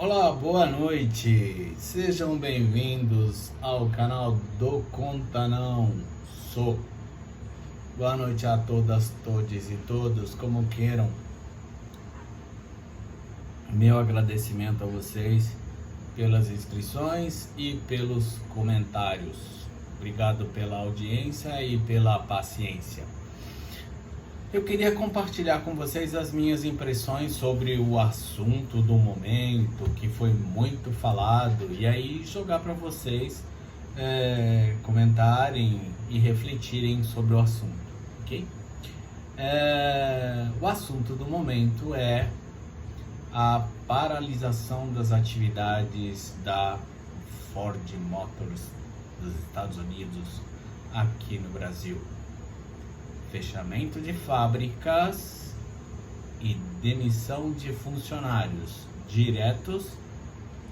Olá, boa noite. Sejam bem-vindos ao canal do Conta Não Sou. Boa noite a todas, todes e todos, como queiram. Meu agradecimento a vocês pelas inscrições e pelos comentários. Obrigado pela audiência e pela paciência. Eu queria compartilhar com vocês as minhas impressões sobre o assunto do momento, que foi muito falado, e aí jogar para vocês comentarem e refletirem sobre o assunto, ok? O assunto do momento é a paralisação das atividades da Ford Motors dos Estados Unidos aqui no Brasil. Fechamento de fábricas e demissão de funcionários diretos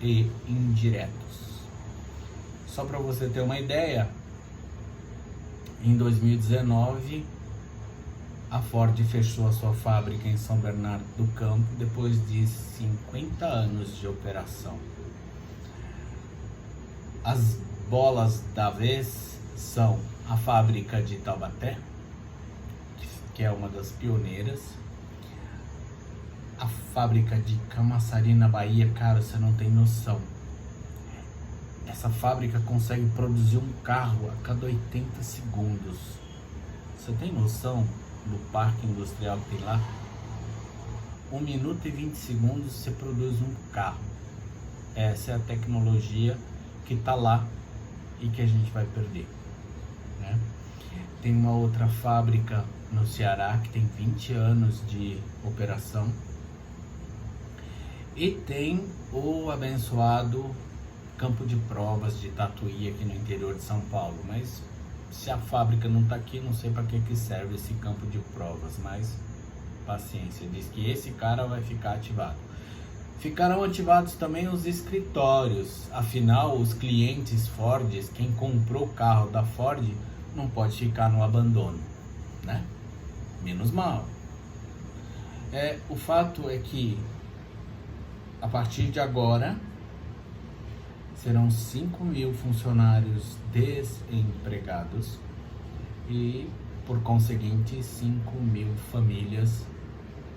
e indiretos. Só para você ter uma ideia, em 2019 a Ford fechou a sua fábrica em São Bernardo do Campo depois de 50 anos de operação. As bolas da vez são a fábrica de Taubaté, que é uma das pioneiras, a fábrica de Camaçari na Bahia. Cara, você não tem noção. Essa fábrica consegue produzir um carro a cada 80 segundos. Você tem noção do parque industrial que tem lá? 1 minuto e 20 segundos você produz um carro. Essa é a tecnologia que está lá e que a gente vai perder, né? Tem uma outra fábrica no Ceará que tem 20 anos de operação, e tem o abençoado campo de provas de Tatuí aqui no interior de São Paulo. Mas se a fábrica não está aqui, não sei para que serve esse campo de provas, mas paciência, diz que esse cara vai ficar ativado. Ficarão ativados também os escritórios, afinal os clientes Ford, quem comprou o carro da Ford, não pode ficar no abandono, né? Menos mal. O fato é que a partir de agora serão 5.000 funcionários desempregados e, por conseguinte, 5.000 famílias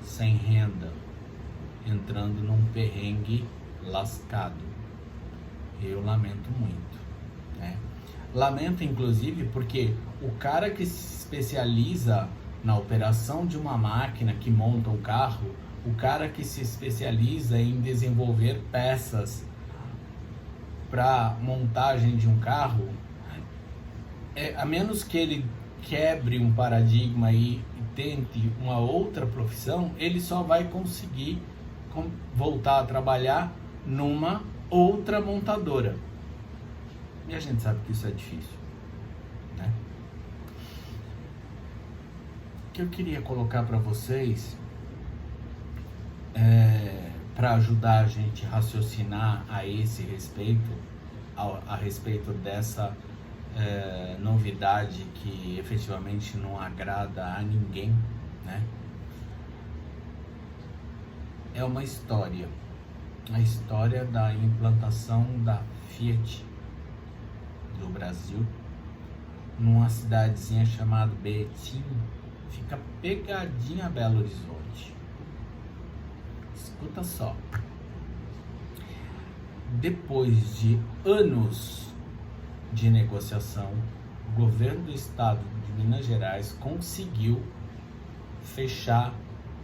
sem renda, entrando num perrengue lascado. Eu lamento muito, né? Lamento inclusive porque o cara que se especializa na operação de uma máquina que monta um carro, o cara que se especializa em desenvolver peças para montagem de um carro, a menos que ele quebre um paradigma e tente uma outra profissão, ele só vai conseguir voltar a trabalhar numa outra montadora. E a gente sabe que isso é difícil, né? O que eu queria colocar para vocês, para ajudar a gente a raciocinar a esse respeito, a respeito dessa novidade que efetivamente não agrada a ninguém, né? É uma história, a história da implantação da Fiat do Brasil numa cidadezinha chamada Betim, fica pegadinha a Belo Horizonte. Escuta só. Depois de anos de negociação, o governo do estado de Minas Gerais conseguiu fechar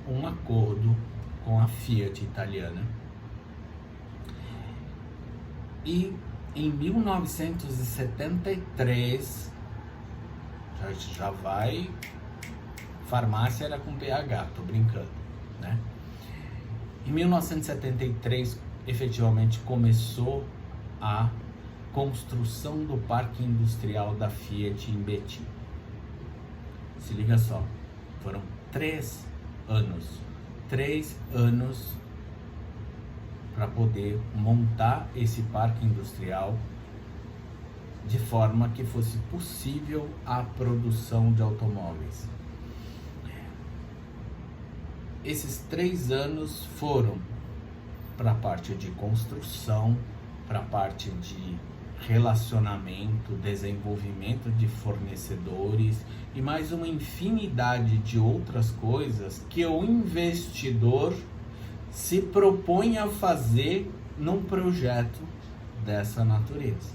um acordo com a Fiat italiana. E em 1973, já vai, farmácia era com PH, tô brincando, né? Em 1973, efetivamente começou a construção do parque industrial da Fiat em Betim. Se liga só, foram 3 anos para poder montar esse parque industrial de forma que fosse possível a produção de automóveis. Esses 3 anos foram para a parte de construção, para a parte de relacionamento, desenvolvimento de fornecedores e mais uma infinidade de outras coisas que o investidor se propõe a fazer num projeto dessa natureza,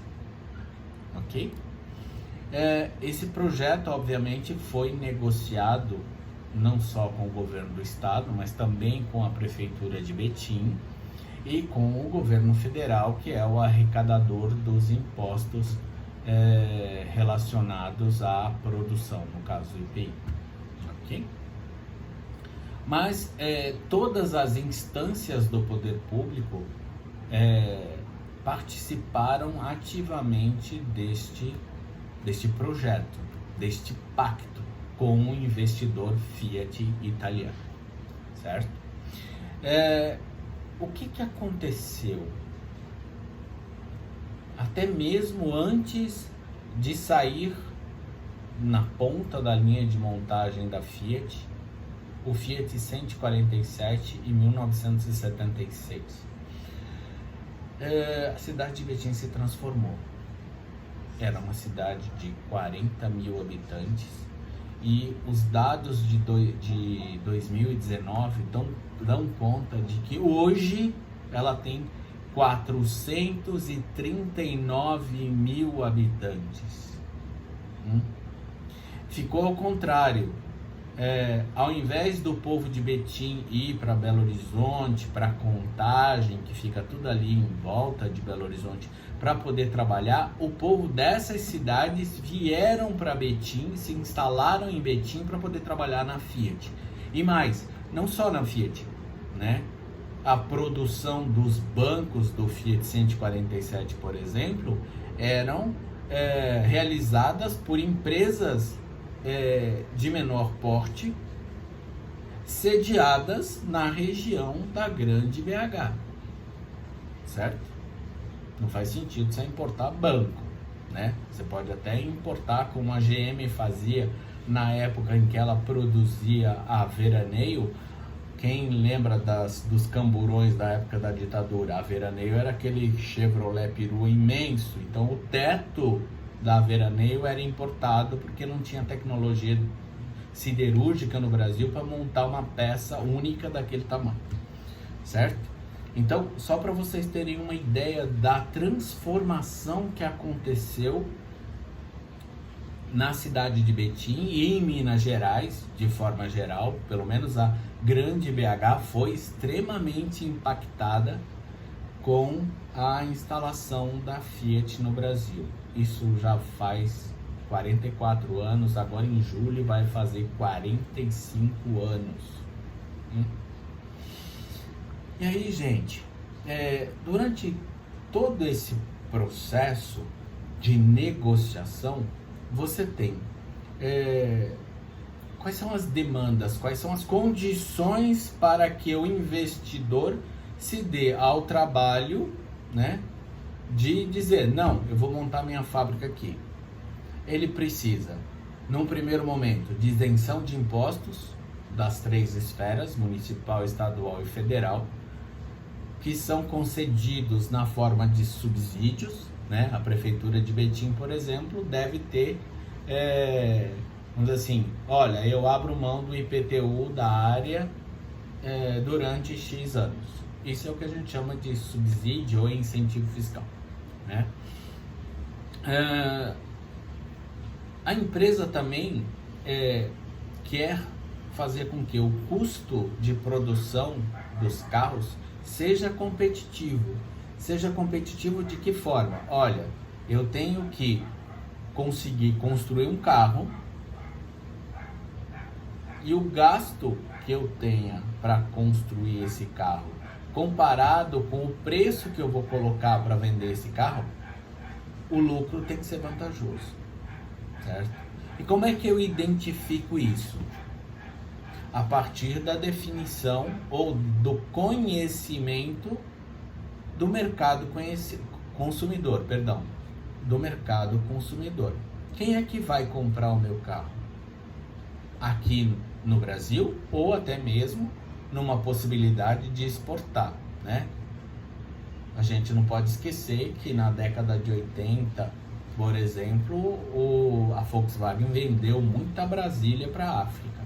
ok? Esse projeto, obviamente, foi negociado não só com o governo do estado, mas também com a prefeitura de Betim e com o governo federal, que é o arrecadador dos impostos relacionados à produção, no caso do IPI, ok? Mas todas as instâncias do poder público participaram ativamente deste projeto, deste pacto com o investidor Fiat italiano, certo? O que aconteceu? Até mesmo antes de sair na ponta da linha de montagem da Fiat, o Fiat 147 em 1976. A cidade de Betim se transformou. Era uma cidade de 40 mil habitantes e os dados de 2019 dão conta de que hoje ela tem 439 mil habitantes. Ficou ao contrário. Ao invés do povo de Betim ir para Belo Horizonte, para Contagem, que fica tudo ali em volta de Belo Horizonte, para poder trabalhar, o povo dessas cidades vieram para Betim, se instalaram em Betim para poder trabalhar na Fiat. E mais, não só na Fiat, né? A produção dos bancos do Fiat 147, por exemplo, eram realizadas por empresas de menor porte, sediadas na região da Grande BH, certo? Não faz sentido você importar banco, né? Você pode até importar, como a GM fazia na época em que ela produzia a Veraneio. Quem lembra dos camburões da época da ditadura? A Veraneio era aquele Chevrolet Peru imenso, então o teto da Veraneio era importado porque não tinha tecnologia siderúrgica no Brasil para montar uma peça única daquele tamanho, certo? Então, só para vocês terem uma ideia da transformação que aconteceu na cidade de Betim e em Minas Gerais, de forma geral, pelo menos a Grande BH foi extremamente impactada com a instalação da Fiat no Brasil. Isso já faz 44 anos, agora em julho vai fazer 45 anos. E aí, gente, durante todo esse processo de negociação, você tem quais são as demandas, quais são as condições para que o investidor se dê ao trabalho, né, de dizer, não, eu vou montar minha fábrica aqui. Ele precisa, num primeiro momento, de isenção de impostos das 3 esferas, municipal, estadual e federal, que são concedidos na forma de subsídios, né? A prefeitura de Betim, por exemplo, deve ter, vamos dizer assim, olha, eu abro mão do IPTU da área durante X anos. Isso é o que a gente chama de subsídio ou incentivo fiscal, né? A empresa também quer fazer com que o custo de produção dos carros seja competitivo. Seja competitivo de que forma? Olha, eu tenho que conseguir construir um carro e o gasto que eu tenha para construir esse carro, comparado com o preço que eu vou colocar para vender esse carro, o lucro tem que ser vantajoso, certo? E como é que eu identifico isso? A partir da definição ou do conhecimento do mercado consumidor, do mercado consumidor. Quem é que vai comprar o meu carro? Aqui no Brasil ou até mesmo numa possibilidade de exportar, né? A gente não pode esquecer que na década de 80, por exemplo, a Volkswagen vendeu muita Brasília para a África.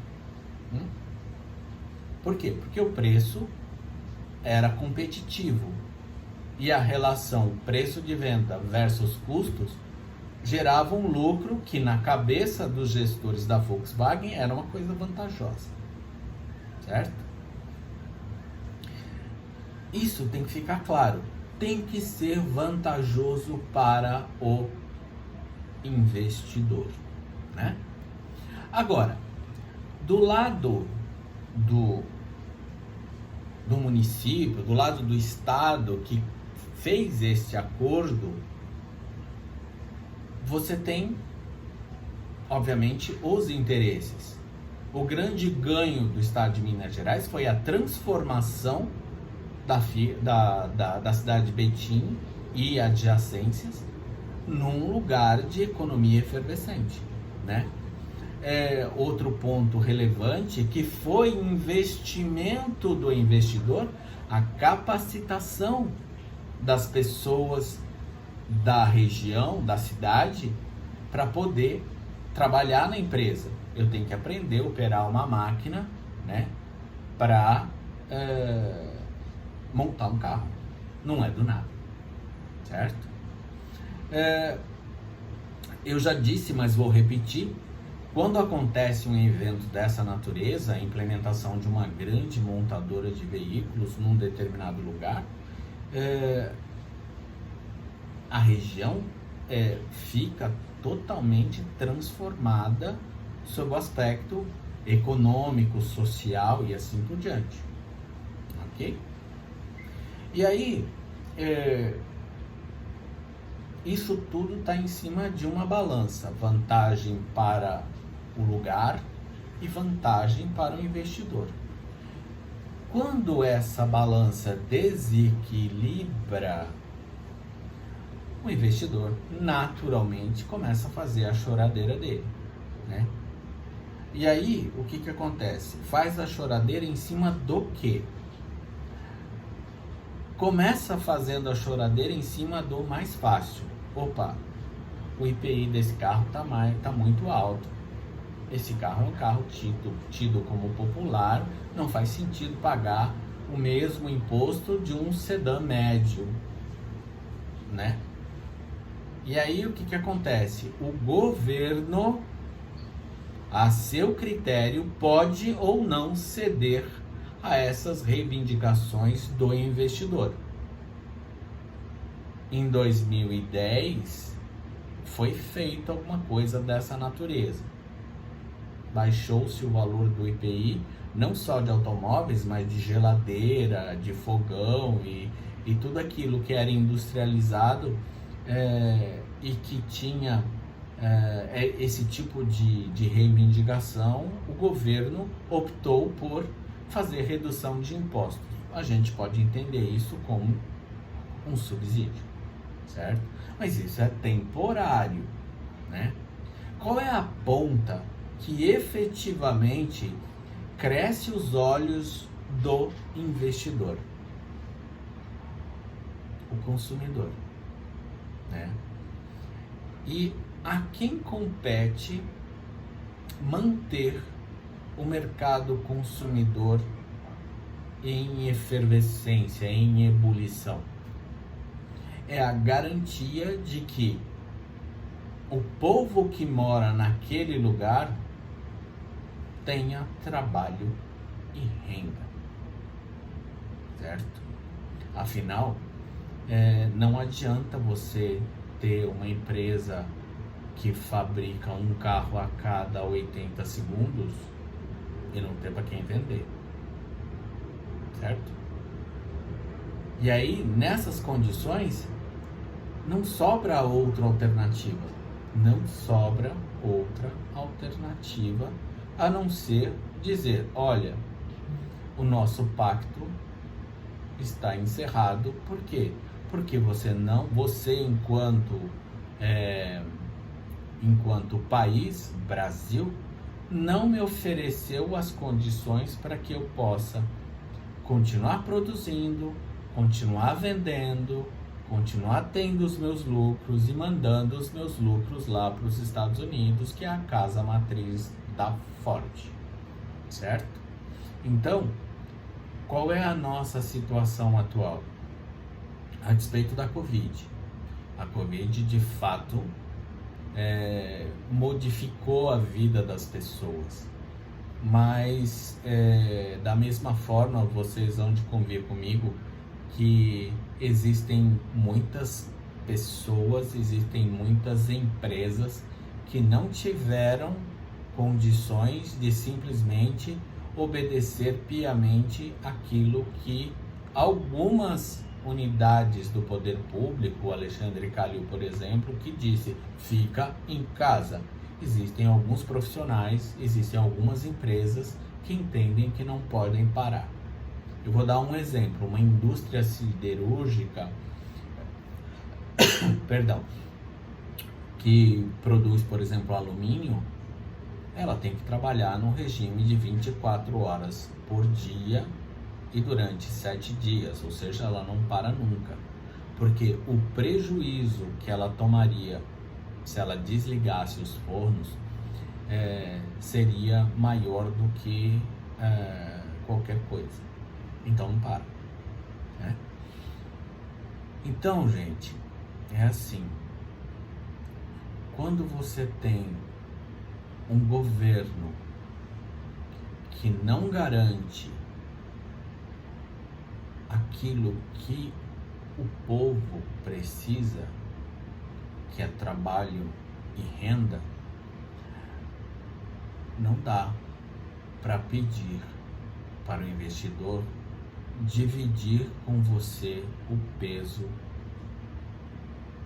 Por quê? Porque o preço era competitivo e a relação preço de venda versus custos gerava um lucro que na cabeça dos gestores da Volkswagen era uma coisa vantajosa, certo? Isso tem que ficar claro, tem que ser vantajoso para o investidor, né? Agora, do lado do município, do lado do estado que fez este acordo, você tem, obviamente, os interesses. O grande ganho do estado de Minas Gerais foi a transformação da cidade de Betim e adjacências num lugar de economia efervescente, né? Outro ponto relevante que foi investimento do investidor, a capacitação das pessoas da região, da cidade, para poder trabalhar na empresa. Eu tenho que aprender a operar uma máquina, né, para montar um carro. Não é do nada, certo? Eu já disse, mas vou repetir. Quando acontece um evento dessa natureza, a implementação de uma grande montadora de veículos num determinado lugar, a região fica totalmente transformada sob o aspecto econômico, social e assim por diante. Ok? E aí, isso tudo está em cima de uma balança, vantagem para o lugar e vantagem para o investidor. Quando essa balança desequilibra, o investidor naturalmente começa a fazer a choradeira dele, né? E aí, o que acontece? Faz a choradeira em cima do quê? Começa fazendo a choradeira em cima do mais fácil. Opa, o IPI desse carro tá muito alto. Esse carro é um carro tido como popular, não faz sentido pagar o mesmo imposto de um sedã médio, né? E aí o que acontece? O governo, a seu critério, pode ou não ceder a essas reivindicações do investidor. Em 2010 foi feita alguma coisa dessa natureza. Baixou-se o valor do IPI, não só de automóveis, mas de geladeira, de fogão e tudo aquilo que era industrializado e que tinha esse tipo de reivindicação. O governo optou por fazer redução de impostos. A gente pode entender isso como um subsídio, certo? Mas isso é temporário, né? Qual é a ponta que efetivamente cresce os olhos do investidor? O consumidor, né? E a quem compete manter o mercado consumidor em efervescência, em ebulição? É a garantia de que o povo que mora naquele lugar tenha trabalho e renda, certo? Afinal, não adianta você ter uma empresa que fabrica um carro a cada 80 segundos e não ter para quem vender, certo? E aí, nessas condições, não sobra outra alternativa. Não sobra outra alternativa a não ser dizer: olha, o nosso pacto está encerrado. Por quê? Porque você enquanto país, Brasil, não me ofereceu as condições para que eu possa continuar produzindo, continuar vendendo, continuar tendo os meus lucros e mandando os meus lucros lá para os Estados Unidos, que é a casa matriz da Ford, certo? Então, qual é a nossa situação atual? A despeito da Covid. A Covid, de fato, modificou a vida das pessoas. Mas, da mesma forma, vocês vão de convir comigo que existem muitas pessoas, existem muitas empresas que não tiveram condições de simplesmente obedecer piamente aquilo que algumas unidades do poder público, Alexandre Calil, por exemplo, que disse: fica em casa. Existem alguns profissionais, existem algumas empresas que entendem que não podem parar. Eu vou dar um exemplo, uma indústria siderúrgica, perdão, que produz, por exemplo, alumínio, ela tem que trabalhar no regime de 24 horas por dia e durante 7 dias, ou seja, ela não para nunca, porque o prejuízo que ela tomaria se ela desligasse os fornos seria maior do que qualquer coisa. Então não para, né? Então, gente, é assim, quando você tem um governo que não garante aquilo que o povo precisa, que é trabalho e renda, não dá para pedir para o investidor dividir com você o peso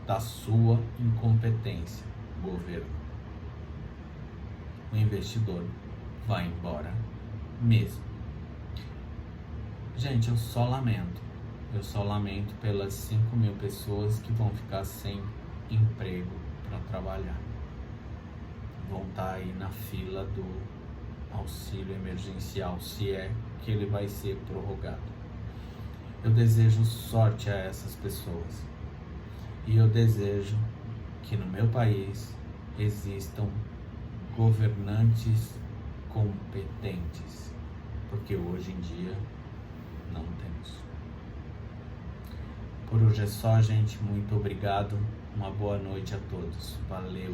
da sua incompetência, governo. O investidor vai embora mesmo. Gente, eu só lamento pelas 5.000 pessoas que vão ficar sem emprego para trabalhar. Vão estar aí na fila do auxílio emergencial, se é que ele vai ser prorrogado. Eu desejo sorte a essas pessoas e eu desejo que no meu país existam governantes competentes, porque hoje em dia não temos. Por hoje é só, gente. Muito obrigado. Uma boa noite a todos. Valeu!